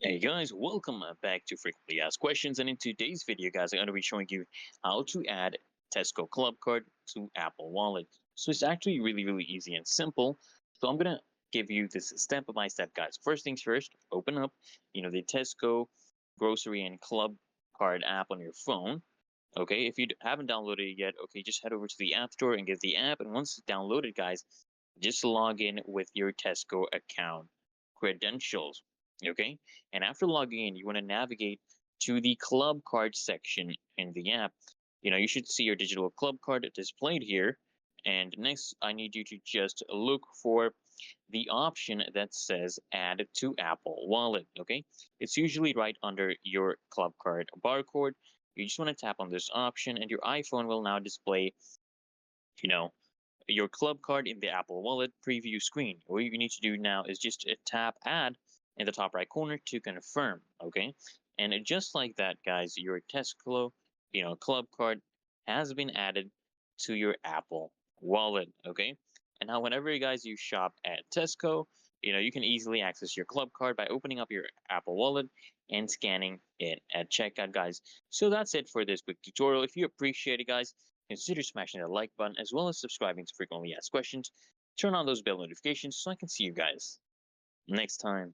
Hey guys, welcome back to Frequently Asked Questions. And in today's video, guys, I'm going to be showing you how to add Tesco Clubcard to Apple Wallet. So it's actually really easy and simple. So I'm going to give you this step by step, guys. First things first, open up, the Tesco grocery and club card app on your phone. Okay, if you haven't downloaded it yet, okay, just head over to the App Store and get the app. And once it's downloaded, guys, just log in with your Tesco account credentials. Okay, and after logging in, you want to navigate to the club card section in the app. You should see your digital club card displayed here. And next, I need you to just look for the option that says add to Apple Wallet. Okay, it's usually right under your club card barcode. You just want to tap on this option, and your iPhone will now display, you know, your club card in the Apple Wallet preview screen. What you need to do now is just tap add in the top right corner to confirm. Okay, and just like that, guys, your Tesco, club card has been added to your Apple Wallet. Okay, and now whenever you guys you shop at Tesco, you can easily access your club card by opening up your Apple Wallet and scanning it at checkout, guys. So that's it for this quick tutorial. If you appreciate it, guys, consider smashing that like button as well as subscribing to Frequently Asked Questions. Turn on those bell notifications so I can see you guys next time.